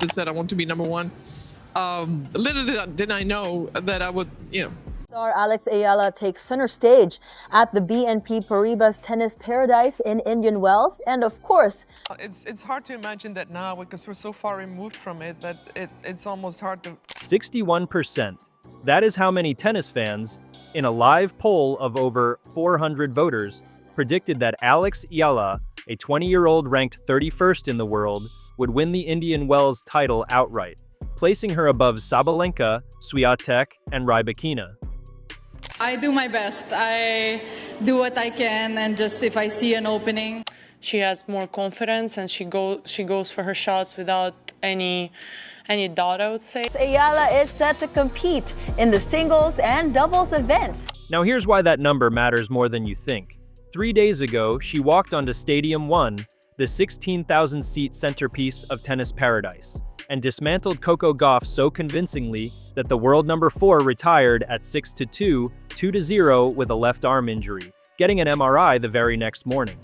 said I want to be number one. Little did I know that I would, Star Alex Eala takes center stage at the BNP Paribas Tennis Paradise in Indian Wells. And of course, it's hard to imagine that now because we're so far removed from it that it's almost hard to... 61%. That is how many tennis fans, in a live poll of over 400 voters, predicted that Alex Eala, a 20-year-old ranked 31st in the world, would win the Indian Wells title outright, placing her above Sabalenka, Swiatek, and Rybakina. I do my best. I do what I can, and just if I see an opening. She has more confidence, and she goes for her shots without any doubt, I would say. Eala is set to compete in the singles and doubles events. Now here's why that number matters more than you think. 3 days ago, she walked onto Stadium 1, the 16,000-seat centerpiece of Tennis Paradise, and dismantled Coco Gauff so convincingly that the world number 4 retired at 6-2, 2-0 with a left arm injury, getting an MRI the very next morning.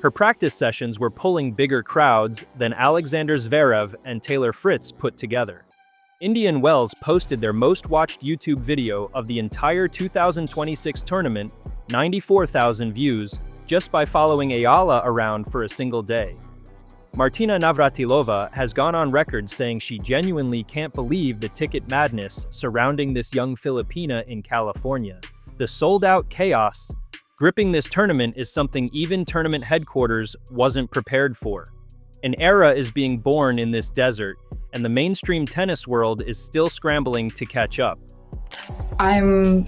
Her practice sessions were pulling bigger crowds than Alexander Zverev and Taylor Fritz put together. Indian Wells posted their most watched YouTube video of the entire 2026 tournament, 94,000 views, just by following Eala around for a single day. Martina Navratilova has gone on record saying she genuinely can't believe the ticket madness surrounding this young Filipina in California. The sold-out chaos gripping this tournament is something even tournament headquarters wasn't prepared for. An era is being born in this desert, and the mainstream tennis world is still scrambling to catch up. I'm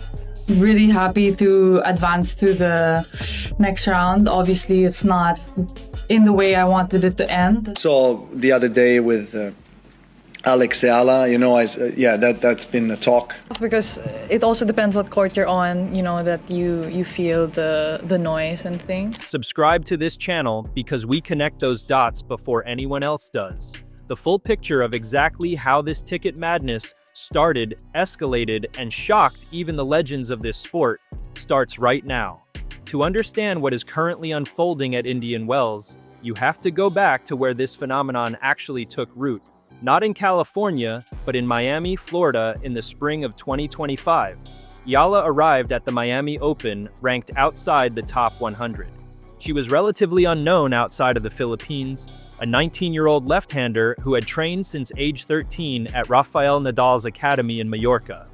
really happy to advance to the next round. Obviously, it's not in the way I wanted it to end. So the other day with Alex Eala, that's been a talk. Because it also depends what court you're on, that you feel the noise and things. Subscribe to this channel because we connect those dots before anyone else does. The full picture of exactly how this ticket madness started, escalated, and shocked even the legends of this sport starts right now. To understand what is currently unfolding at Indian Wells, you have to go back to where this phenomenon actually took root. Not in California, but in Miami, Florida in the spring of 2025. Eala arrived at the Miami Open ranked outside the top 100. She was relatively unknown outside of the Philippines, a 19-year-old left-hander who had trained since age 13 at Rafael Nadal's academy in Mallorca.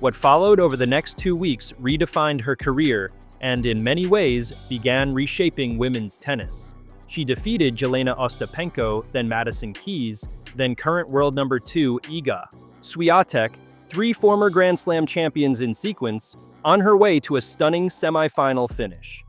What followed over the next 2 weeks redefined her career and, in many ways, began reshaping women's tennis. She defeated Jelena Ostapenko, then Madison Keys, then current world number 2 Iga Swiatek, 3 former Grand Slam champions in sequence, on her way to a stunning semifinal finish.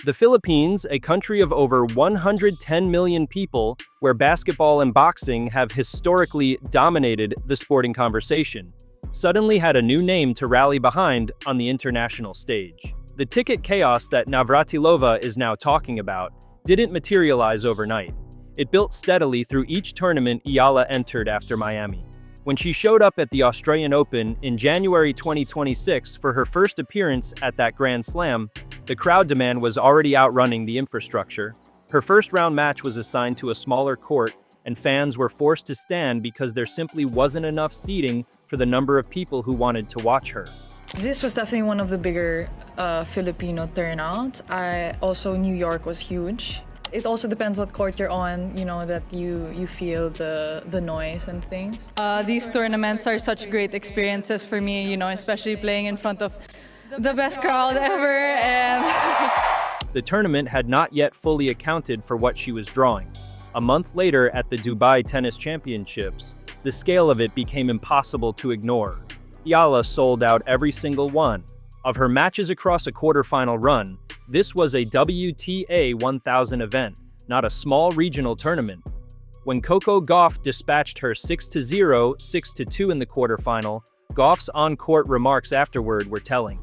The Philippines, a country of over 110 million people, where basketball and boxing have historically dominated the sporting conversation, suddenly had a new name to rally behind on the international stage. The ticket chaos that Navratilova is now talking about didn't materialize overnight. It built steadily through each tournament Eala entered after Miami. When she showed up at the Australian Open in January 2026 for her first appearance at that Grand Slam, the crowd demand was already outrunning the infrastructure. Her first round match was assigned to a smaller court, and fans were forced to stand because there simply wasn't enough seating for the number of people who wanted to watch her. This was definitely one of the bigger Filipino turnouts. Also, New York was huge. It also depends what court you're on, that you feel the noise and things. These tournaments are such great experiences for me, especially playing in front of the best crowd ever. And The tournament had not yet fully accounted for what she was drawing. A month later at the Dubai Tennis Championships, the scale of it became impossible to ignore. Eala sold out every single one. Of her matches across a quarterfinal run, this was a WTA 1000 event, not a small regional tournament. When Coco Gauff dispatched her 6-0, 6-2 in the quarterfinal, Gauff's on-court remarks afterward were telling.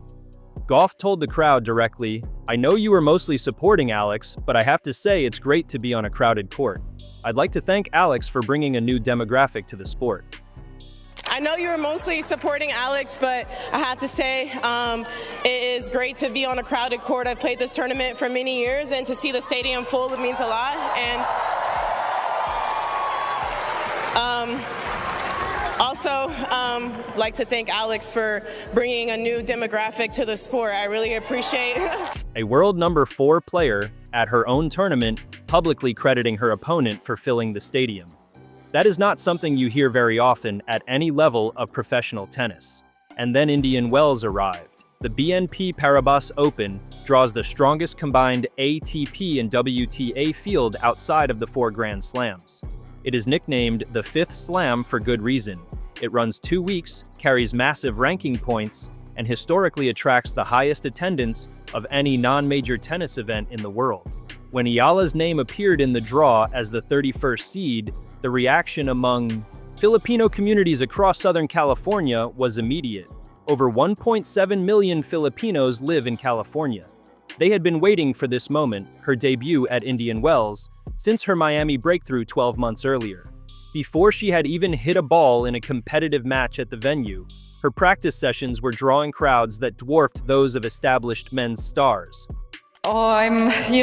Gauff told the crowd directly, "I know you were mostly supporting Alex, but I have to say it's great to be on a crowded court. I'd like to thank Alex for bringing a new demographic to the sport." I know you were mostly supporting Alex, but I have to say it is great to be on a crowded court. I've played this tournament for many years, and to see the stadium full, it means a lot. And Also, like to thank Alex for bringing a new demographic to the sport. I really appreciate A world number 4 player at her own tournament publicly crediting her opponent for filling the stadium. That is not something you hear very often at any level of professional tennis. And then Indian Wells arrived. The BNP Paribas Open draws the strongest combined ATP and WTA field outside of the 4 Grand Slams. It is nicknamed the 5th Slam for good reason. It runs 2 weeks, carries massive ranking points, and historically attracts the highest attendance of any non-major tennis event in the world. When Eala's name appeared in the draw as the 31st seed, the reaction among Filipino communities across Southern California was immediate. Over 1.7 million Filipinos live in California. They had been waiting for this moment, her debut at Indian Wells, since her Miami breakthrough 12 months earlier. Before she had even hit a ball in a competitive match at the venue, her practice sessions were drawing crowds that dwarfed those of established men's stars. Oh,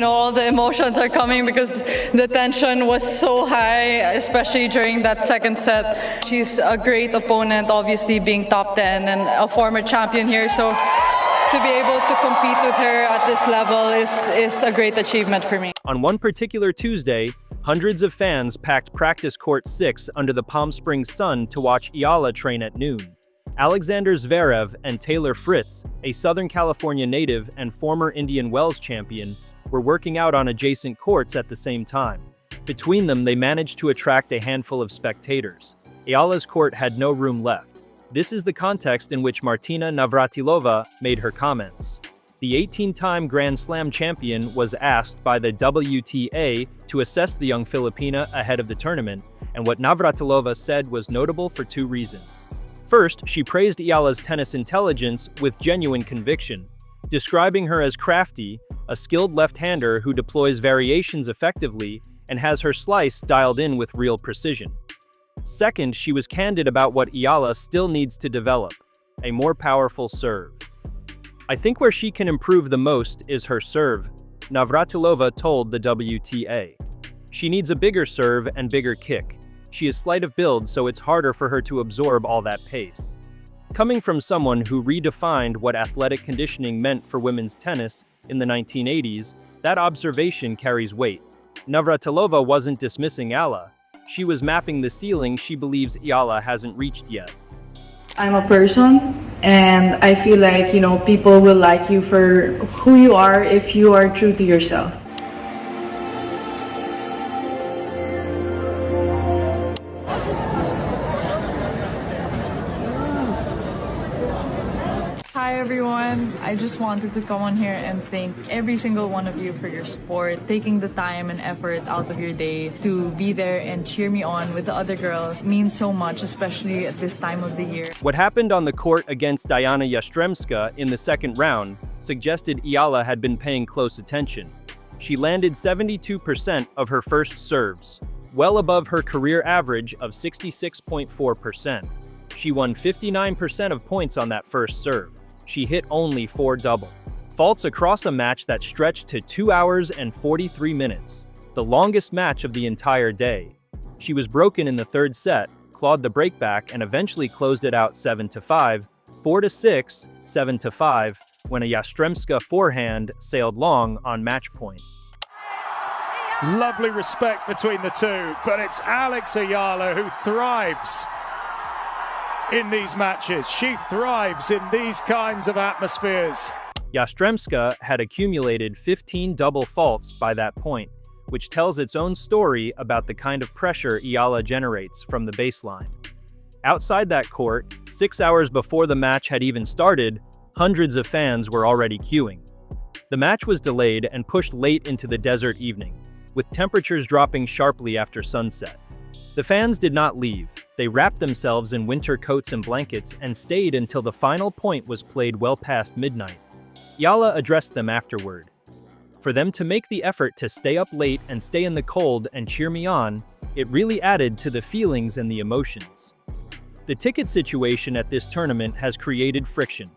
all the emotions are coming because the tension was so high, especially during that second set. She's a great opponent, obviously being top 10 and a former champion here. So to be able to compete with her at this level is a great achievement for me. On one particular Tuesday, hundreds of fans packed practice court 6 under the Palm Springs sun to watch Eala train at noon. Alexander Zverev and Taylor Fritz, a Southern California native and former Indian Wells champion, were working out on adjacent courts at the same time. Between them, they managed to attract a handful of spectators. Eala's court had no room left. This is the context in which Martina Navratilova made her comments. The 18-time Grand Slam champion was asked by the WTA to assess the young Filipina ahead of the tournament, and what Navratilova said was notable for 2 reasons. First, she praised Eala's tennis intelligence with genuine conviction, describing her as crafty, a skilled left-hander who deploys variations effectively and has her slice dialed in with real precision. Second, she was candid about what Eala still needs to develop, a more powerful serve. "I think where she can improve the most is her serve," Navratilova told the WTA. "She needs a bigger serve and bigger kick. She is slight of build, so it's harder for her to absorb all that pace." Coming from someone who redefined what athletic conditioning meant for women's tennis in the 1980s, that observation carries weight. Navratilova wasn't dismissing Eala. She was mapping the ceiling she believes Eala hasn't reached yet. I'm a person, and I feel like, people will like you for who you are if you are true to yourself. Hi everyone, I just wanted to come on here and thank every single one of you for your support, taking the time and effort out of your day to be there and cheer me on with the other girls. It means so much, especially at this time of the year. What happened on the court against Diana Yastremska in the second round suggested Eala had been paying close attention. She landed 72% of her first serves, well above her career average of 66.4%. She won 59% of points on that first serve. She hit only 4 double faults across a match that stretched to 2 hours and 43 minutes, the longest match of the entire day. She was broken in the third set, clawed the breakback, and eventually closed it out 7-5, 4-6, 7-5, when a Yastremska forehand sailed long on match point. Lovely respect between the two, but it's Alex Eala who thrives in these matches. She thrives in these kinds of atmospheres. Yastremska had accumulated 15 double faults by that point, which tells its own story about the kind of pressure Eala generates from the baseline. Outside that court, 6 hours before the match had even started, hundreds of fans were already queuing. The match was delayed and pushed late into the desert evening, with temperatures dropping sharply after sunset. The fans did not leave. They wrapped themselves in winter coats and blankets and stayed until the final point was played well past midnight. Eala addressed them afterward. For them to make the effort to stay up late and stay in the cold and cheer me on, it really added to the feelings and the emotions. The ticket situation at this tournament has created friction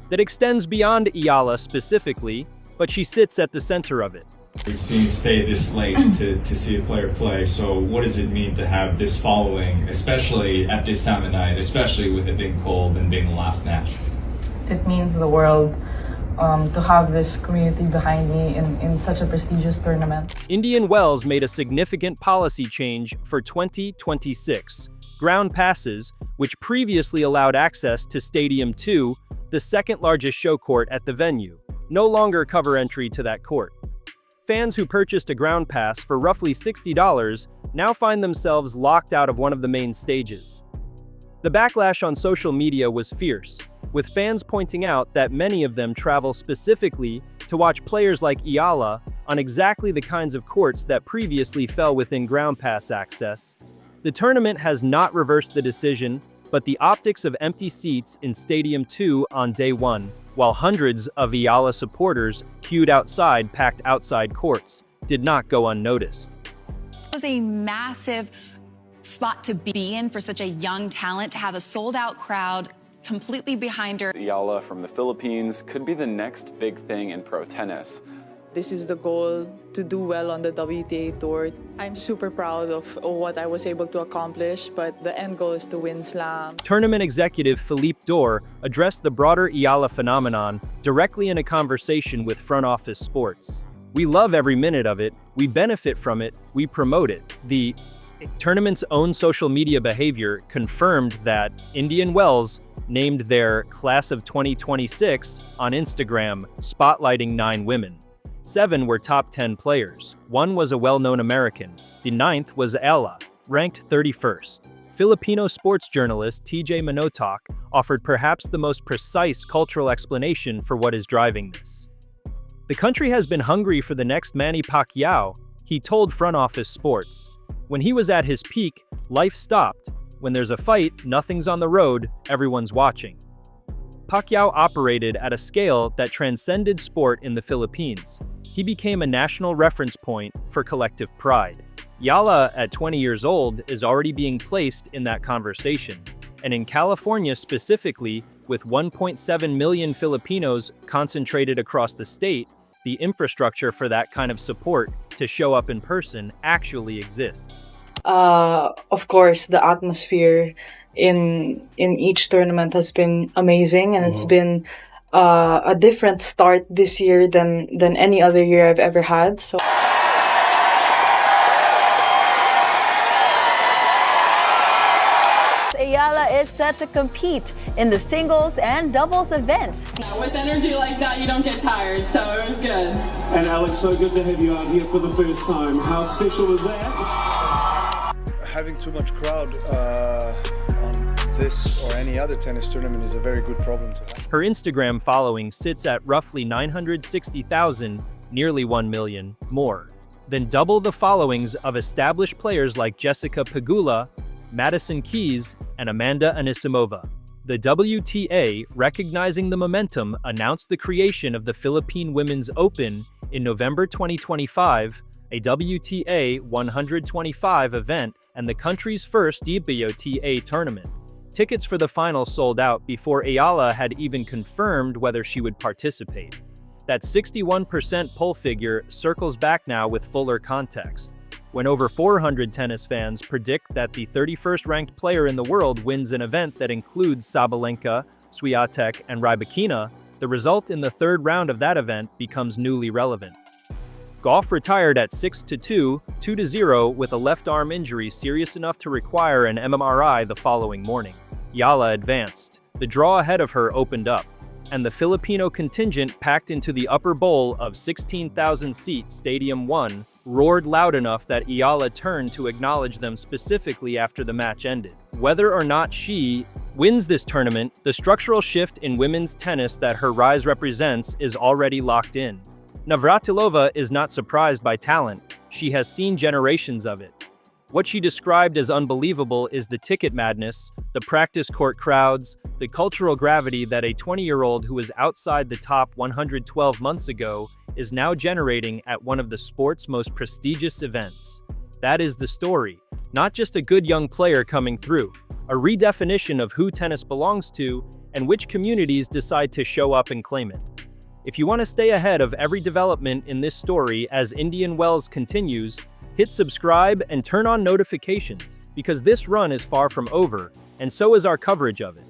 that extends beyond Eala specifically, but she sits at the center of it. We've seen it stay this late to see a player play, so what does it mean to have this following, especially at this time of night, especially with it being cold and being the last match? It means the world to have this community behind me in such a prestigious tournament. Indian Wells made a significant policy change for 2026. Ground passes, which previously allowed access to Stadium 2, the second largest show court at the venue, no longer cover entry to that court. Fans who purchased a ground pass for roughly $60 now find themselves locked out of one of the main stages. The backlash on social media was fierce, with fans pointing out that many of them travel specifically to watch players like Eala on exactly the kinds of courts that previously fell within ground pass access. The tournament has not reversed the decision, but the optics of empty seats in Stadium 2 on day 1, while hundreds of Eala supporters queued outside packed outside courts, did not go unnoticed. It was a massive spot to be in for such a young talent, to have a sold-out crowd completely behind her. Eala from the Philippines could be the next big thing in pro tennis. This is the goal, to do well on the WTA Tour. I'm super proud of what I was able to accomplish, but the end goal is to win Slam. Tournament executive Philippe Dor addressed the broader Eala phenomenon directly in a conversation with Front Office Sports. "We love every minute of it, we benefit from it, we promote it." The tournament's own social media behavior confirmed that Indian Wells named their Class of 2026 on Instagram, spotlighting 9 women. 7 were top 10 players. 1 was a well-known American. The 9th was Eala, ranked 31st. Filipino sports journalist TJ Manotoc offered perhaps the most precise cultural explanation for what is driving this. "The country has been hungry for the next Manny Pacquiao," he told Front Office Sports. "When he was at his peak, life stopped. When there's a fight, nothing's on the road, everyone's watching." Pacquiao operated at a scale that transcended sport in the Philippines. He became a national reference point for collective pride. Eala, at 20 years old, is already being placed in that conversation. And in California specifically, with 1.7 million Filipinos concentrated across the state, the infrastructure for that kind of support to show up in person actually exists. Of course, the atmosphere in each tournament has been amazing, and it's been a different start this year than any other year I've ever had. So Eala is set to compete in the singles and doubles events. With energy like that, you don't get tired, so it was good. And Alex, so good to have you out here for the first time. How special was that? Having too much crowd on this or any other tennis tournament is a very good problem to have. Her Instagram following sits at roughly 960,000, nearly 1 million more, than double the followings of established players like Jessica Pegula, Madison Keys, and Amanda Anisimova. The WTA, recognizing the momentum, announced the creation of the Philippine Women's Open in November 2025, a WTA 125 event and the country's first WTA tournament. Tickets for the final sold out before Eala had even confirmed whether she would participate. That 61% poll figure circles back now with fuller context. When over 400 tennis fans predict that the 31st ranked player in the world wins an event that includes Sabalenka, Swiatek, and Rybakina, the result in the third round of that event becomes newly relevant. Goff retired at 6-2, 2-0 with a left arm injury serious enough to require an MRI the following morning. Eala advanced. The draw ahead of her opened up, and the Filipino contingent packed into the upper bowl of 16,000-seat Stadium 1 roared loud enough that Eala turned to acknowledge them specifically after the match ended. Whether or not she wins this tournament, the structural shift in women's tennis that her rise represents is already locked in. Navratilova is not surprised by talent. She has seen generations of it. What she described as unbelievable is the ticket madness, the practice court crowds, the cultural gravity that a 20-year-old who was outside the top 112 months ago is now generating at one of the sport's most prestigious events. That is the story, not just a good young player coming through, a redefinition of who tennis belongs to and which communities decide to show up and claim it. If you want to stay ahead of every development in this story as Indian Wells continues, hit subscribe and turn on notifications, because this run is far from over, and so is our coverage of it.